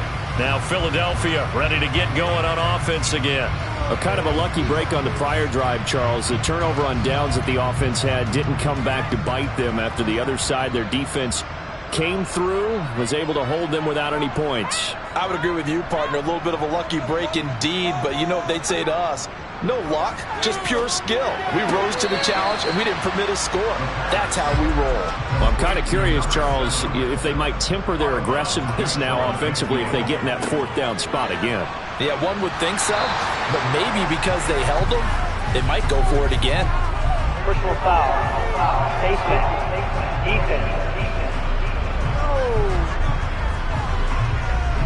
Now Philadelphia ready to get going on offense again. A kind of a lucky break on the prior drive, Charles. The turnover on downs that the offense had didn't come back to bite them after the other side. Their defense came through, was able to hold them without any points. I would agree with you, partner. A little bit of a lucky break indeed, but you know what they'd say to us? No luck, just pure skill. We rose to the challenge, and we didn't permit a score. That's how we roll. Well, I'm kind of curious, Charles, if they might temper their aggressiveness now offensively if they get in that 4th down spot again. Yeah, one would think so, but maybe because they held them, they might go for it again. Personal foul. Defense.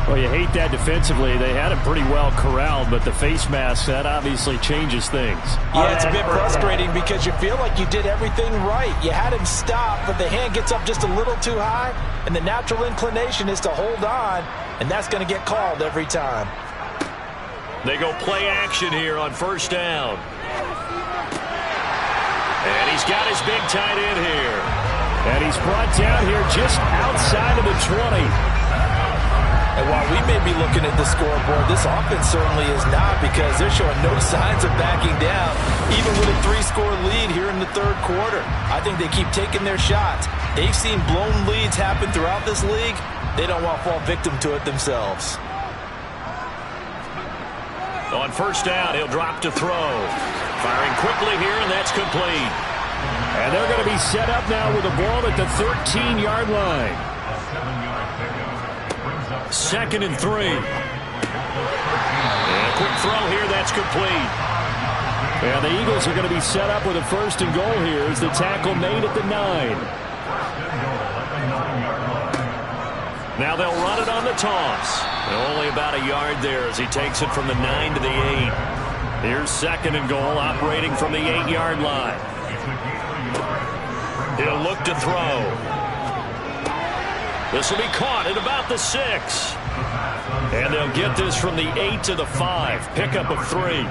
Well, you hate that defensively. They had it pretty well corralled, but the face mask, that obviously changes things. Yeah, it's a bit frustrating because you feel like you did everything right. You had him stop, but the hand gets up just a little too high, and the natural inclination is to hold on, and that's going to get called every time. They go play action here on 1st down. And he's got his big tight end here. And he's brought down here just outside of the 20. And while we may be looking at the scoreboard, this offense certainly is not, because they're showing no signs of backing down, even with a 3-score lead here in the third quarter. I think they keep taking their shots. They've seen blown leads happen throughout this league. They don't want to fall victim to it themselves. On 1st down, he'll drop to throw. Firing quickly here, and that's complete. And they're going to be set up now with the ball at the 13-yard line. 2nd and 3. And a quick throw here, that's complete. And the Eagles are going to be set up with a 1st and goal here as the tackle made at the 9. Now they'll run it on the toss. Only about a yard there as he takes it from the 9 to the 8. Here's 2nd and goal, operating from the 8-yard line. He'll look to throw. This will be caught at about the 6. And they'll get this from the 8 to the 5. Pickup of 3.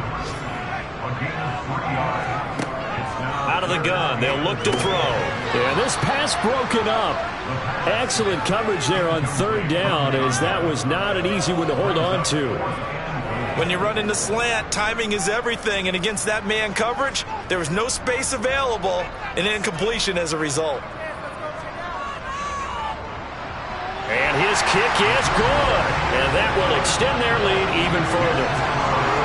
Out of the gun, they'll look to throw. Yeah, this pass broken up. Excellent coverage there on 3rd down, as that was not an easy one to hold on to. When you run into slant, timing is everything, and against that man coverage, there was no space available, and incompletion as a result. And his kick is good, and that will extend their lead even further.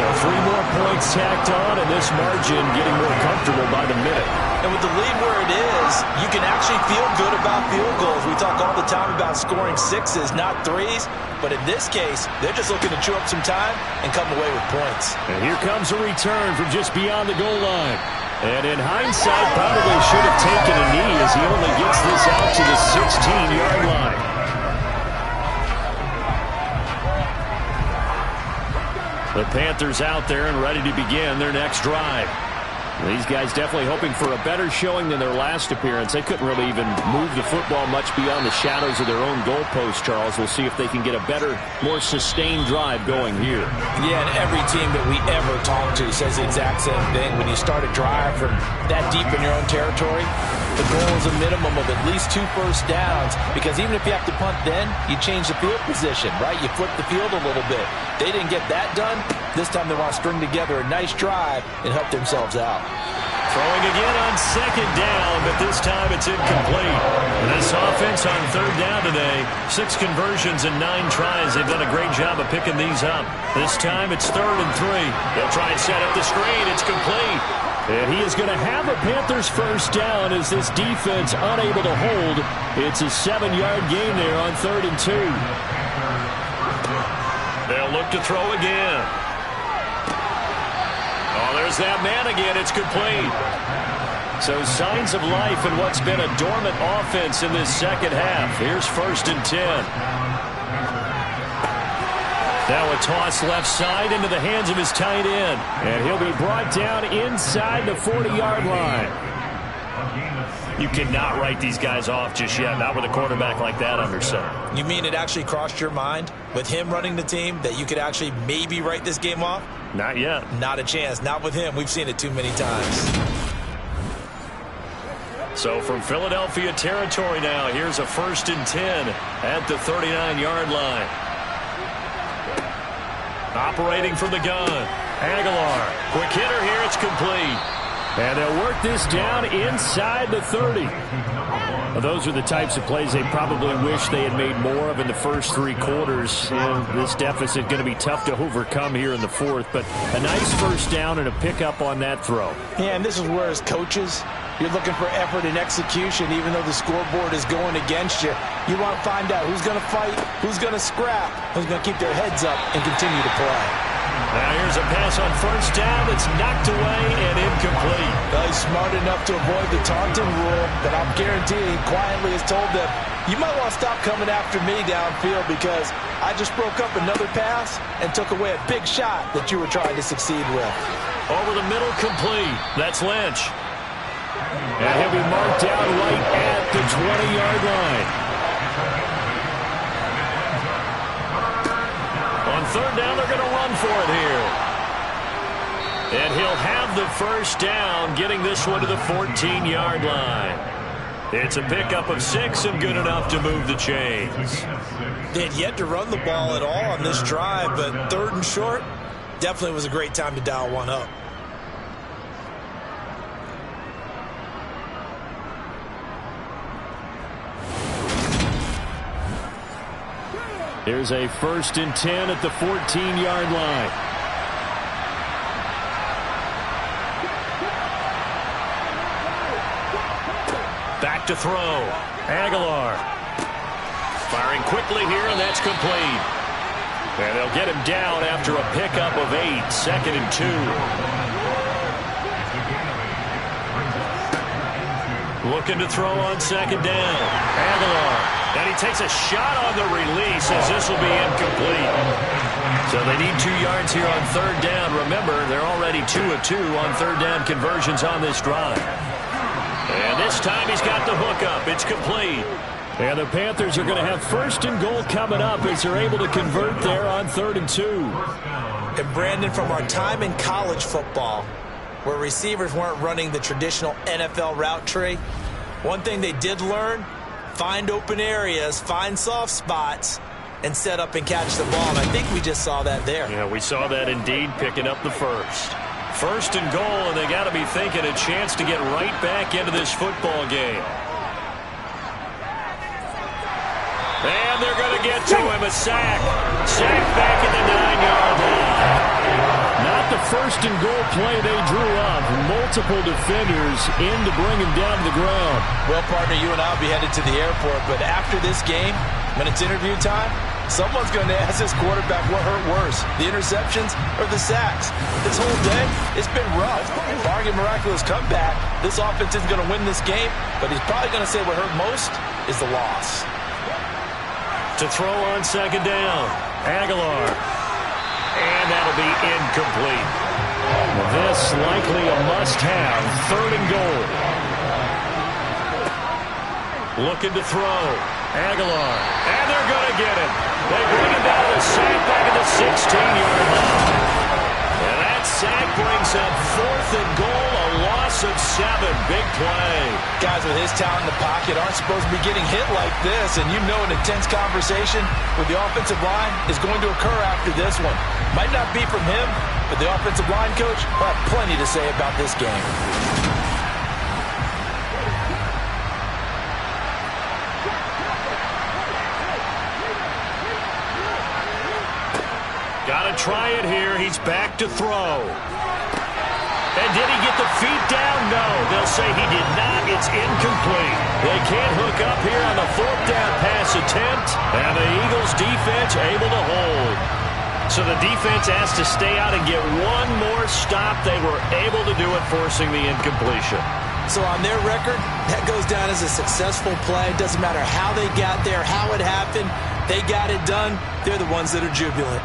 3 more points tacked on, and this margin getting more comfortable by the minute. And with the lead where it is, you can actually feel good about field goals. We talk all the time about scoring 6s, not 3s. But in this case, they're just looking to chew up some time and come away with points. And here comes a return from just beyond the goal line. And in hindsight, probably should have taken a knee as he only gets this out to the 16-yard line. The Panthers out there and ready to begin their next drive. These guys definitely hoping for a better showing than their last appearance. They couldn't really even move the football much beyond the shadows of their own goalpost, Charles. We'll see if they can get a better, more sustained drive going here. Yeah, and every team that we ever talk to says the exact same thing. When you start a drive from that deep in your own territory, the goal is a minimum of at least 2 first downs, because even if you have to punt then, you change the field position, right? You flip the field a little bit. They didn't get that done. This time they want to string together a nice drive and help themselves out. Throwing again on 2nd down, but this time it's incomplete. This offense on 3rd down today, 6 conversions and 9 tries. They've done a great job of picking these up. This time it's 3rd and 3. They'll try and set up the screen. It's complete. And he is going to have a Panthers first down as this defense unable to hold. It's a 7-yard gain there on 3rd and 2. They'll look to throw again. Oh, there's that man again. It's complete. So signs of life in what's been a dormant offense in this second half. Here's 1st and 10. Now a toss left side into the hands of his tight end. And he'll be brought down inside the 40-yard line. You cannot write these guys off just yet, not with a quarterback like that under center. You mean it actually crossed your mind with him running the team that you could actually maybe write this game off? Not yet. Not a chance. Not with him. We've seen it too many times. So from Philadelphia territory now, here's a 1st and 10 at the 39-yard line. Operating from the gun, Aguilar. Quick hitter here. It's complete. And they'll work this down inside the 30. Well, those are the types of plays they probably wish they had made more of in the first 3 quarters. And this deficit going to be tough to overcome here in the 4th. But a nice first down and a pickup on that throw. Yeah, and this is where as coaches, you're looking for effort and execution, even though the scoreboard is going against you. You want to find out who's going to fight, who's going to scrap, who's going to keep their heads up and continue to play. Now here's a pass on 1st down that's knocked away and incomplete. Well, he's smart enough to avoid the taunting rule, but I'm guaranteeing he quietly has told them, you might want to stop coming after me downfield because I just broke up another pass and took away a big shot that you were trying to succeed with. Over the middle, complete. That's Lynch. And he'll be marked down right at the 20-yard line. On 3rd down, they're going to run for it here. And he'll have the first down, getting this one to the 14-yard line. It's a pickup of 6 and good enough to move the chains. They had yet to run the ball at all on this drive, but 3rd and short definitely was a great time to dial one up. Here's a 1st and 10 at the 14-yard line. Back to throw. Aguilar. Firing quickly here, and that's complete. And they'll get him down after a pickup of 8. 2nd and 2. Looking to throw on 2nd down. Aguilar. And he takes a shot on the release as this will be incomplete. So they need 2 yards here on 3rd down. Remember, they're already 2 of 2 on 3rd down conversions on this drive. And this time he's got the hook up. It's complete. And the Panthers are going to have 1st and goal coming up as they're able to convert there on 3rd and 2. And Brandon, from our time in college football, where receivers weren't running the traditional NFL route tree, one thing they did learn, find open areas, find soft spots, and set up and catch the ball. And I think we just saw that there. Yeah, we saw that indeed, picking up the first. 1st and goal, and they got to be thinking a chance to get right back into this football game. And they're going to get to him, a sack. Sack back at the 9-yard line. Not first and goal play they drew up. Multiple defenders in to bring him down to the ground. Well, partner, you and I will be headed to the airport, but after this game, when it's interview time, someone's going to ask this quarterback what hurt worse, the interceptions or the sacks. This whole day, it's been rough. Barring a miraculous comeback, this offense isn't going to win this game, but he's probably going to say what hurt most is the loss. To throw on second down, Aguilar. And that'll be incomplete. This likely a must-have, third and goal. Looking to throw, Aguilar. And they're going to get him. They bring him down to the sack back at the 16-yard line. And that sack brings up fourth and goal, a loss of 7. Big play. Guys with his talent in the pocket aren't supposed to be getting hit like this, and you know an intense conversation with the offensive line is going to occur after this one. Might not be from him, but the offensive line coach will have plenty to say about this game. Got to try it here. He's back to throw. And did he get the feet down? No. They'll say he did not. It's incomplete. They can't hook up here on the fourth down pass attempt. And the Eagles defense able to hold. So the defense has to stay out and get one more stop. They were able to do it, forcing the incompletion. So on their record, that goes down as a successful play. Doesn't matter how they got there, how it happened. They got it done. They're the ones that are jubilant.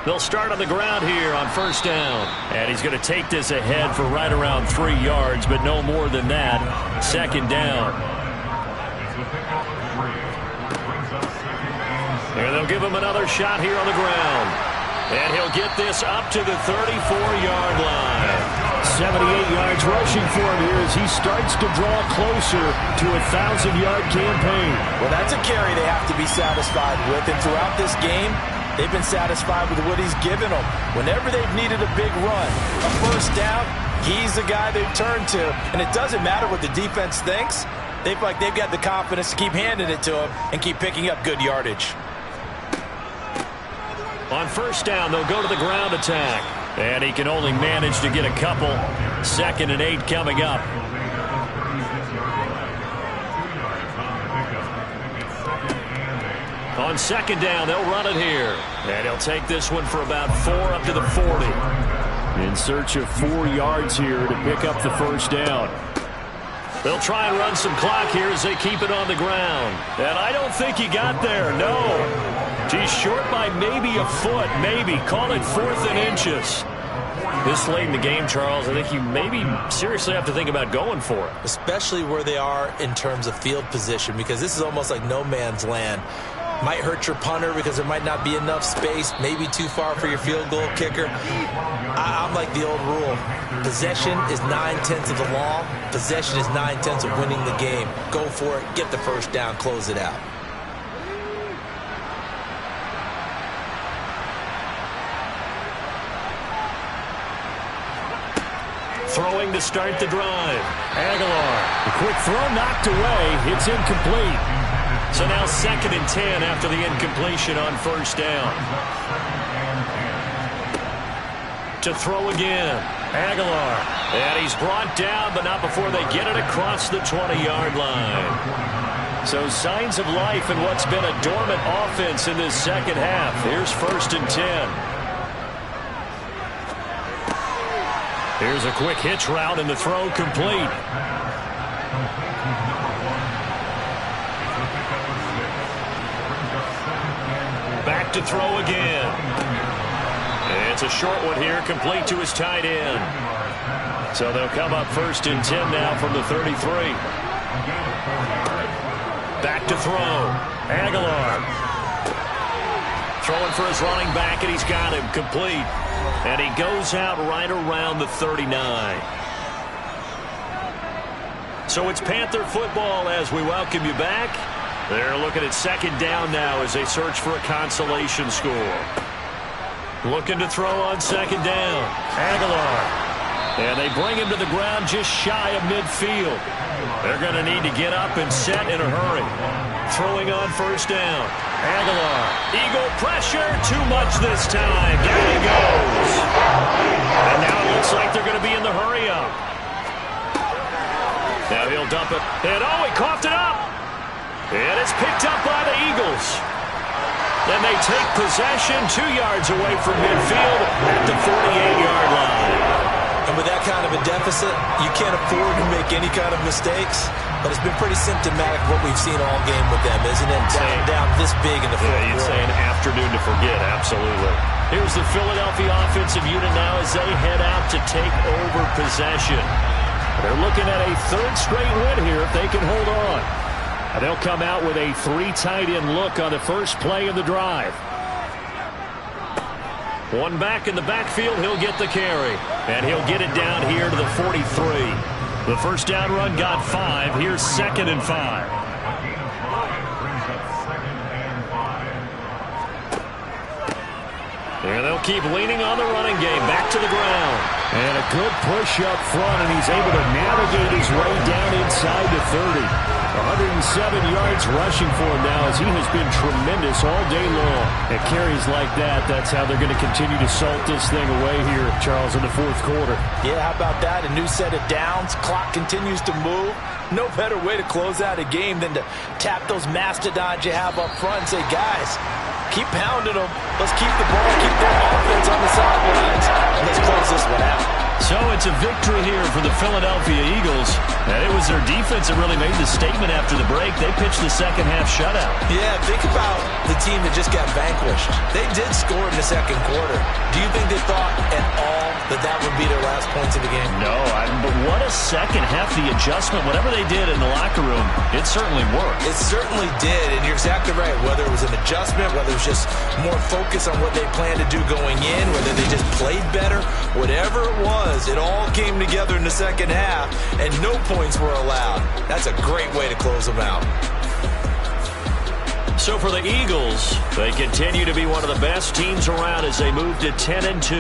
They'll start on the ground here on first down. And he's going to take this ahead for right around 3 yards, but no more than that. Second down. And they'll give him another shot here on the ground. And he'll get this up to the 34-yard line. 78 yards rushing for him here as he starts to draw closer to a 1,000-yard campaign. Well, that's a carry they have to be satisfied with. And throughout this game, they've been satisfied with what he's given them. Whenever they've needed a big run, a first down, he's the guy they've turned to. And it doesn't matter what the defense thinks. They feel like they've got the confidence to keep handing it to him and keep picking up good yardage. On first down, they'll go to the ground attack. And he can only manage to get a couple. 2nd and 8 coming up. On second down, they'll run it here. And he'll take this one for about 4 up to the 40. In search of 4 yards here to pick up the first down. They'll try and run some clock here as they keep it on the ground. And I don't think he got there, no. He's short by maybe a foot, maybe. Call it 4th and inches. This late in the game, Charles, I think you maybe seriously have to think about going for it. Especially where they are in terms of field position, because this is almost like no man's land. Might hurt your punter because there might not be enough space, maybe too far for your field goal kicker. I'm like the old rule. Possession is 9/10 of the law. Possession is 9/10 of winning the game. Go for it, get the first down, close it out. Throwing to start the drive. Aguilar. The quick throw knocked away. It's incomplete. So now 2nd and 10 after the incompletion on first down. To throw again. Aguilar. And he's brought down, but not before they get it across the 20-yard line. So signs of life in what's been a dormant offense in this second half. Here's 1st and 10. Here's a quick hitch route and the throw complete. Back to throw again. And it's a short one here, complete to his tight end. So they'll come up 1st and 10 now from the 33. Back to throw. Aguilar. Throwing for his running back, and he's got him complete. And he goes out right around the 39. So it's Panther football as we welcome you back. They're looking at second down now as they search for a consolation score. Looking to throw on second down. Aguilar. And they bring him to the ground just shy of midfield. They're going to need to get up and set in a hurry. Throwing on first down. Aguilar. Eagle pressure. Too much this time. Down he goes. And now it looks like they're going to be in the hurry up. Now he'll dump it. And oh, he coughed it up. And it's picked up by the Eagles. And they take possession 2 yards away from midfield at the 48-yard line. And with that kind of a deficit, you can't afford to make any kind of mistakes. But it's been pretty symptomatic of what we've seen all game with them, isn't it? Down this big in the fourth quarter. You'd say an afternoon to forget, absolutely. Here's the Philadelphia offensive unit now as they head out to take over possession. They're looking at a third straight win here if they can hold on. And they'll come out with a 3 tight end look on the first play of the drive. One back in the backfield, he'll get the carry. And he'll get it down here to the 43. The first down run got 5. Here's 2nd and 5. And they'll keep leaning on the running game. Back to the ground. And a good push up front, and he's able to navigate his way down inside the 30. 107 yards rushing for him now as he has been tremendous all day long. At carries like that, that's how they're going to continue to salt this thing away here, Charles, in the fourth quarter. Yeah, how about that? A new set of downs. Clock continues to move. No better way to close out a game than to tap those mastodons you have up front and say, guys, keep pounding them. Let's keep the ball, keep their offense on the sidelines, and let's close this one out. So it's a victory here for the Philadelphia Eagles. And it was their defense that really made the statement after the break. They pitched the second half shutout. Yeah, think about the team that just got vanquished. They did score in the second quarter. Do you think they thought at all that that would be their last points of the game? No, but what a second half. The adjustment, whatever they did in the locker room, it certainly worked. It certainly did, and you're exactly right. Whether it was an adjustment, whether it was just more focus on what they planned to do going in, whether they just played better, whatever it was, it all came together in the second half, and no points were allowed. That's a great way to close them out. So for the Eagles, they continue to be one of the best teams around as they move to 10-2.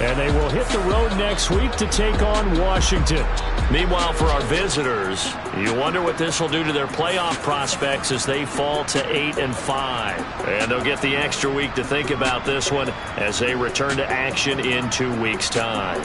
And they will hit the road next week to take on Washington. Meanwhile, for our visitors, you wonder what this will do to their playoff prospects as they fall to 8-5. And they'll get the extra week to think about this one as they return to action in 2 weeks' time.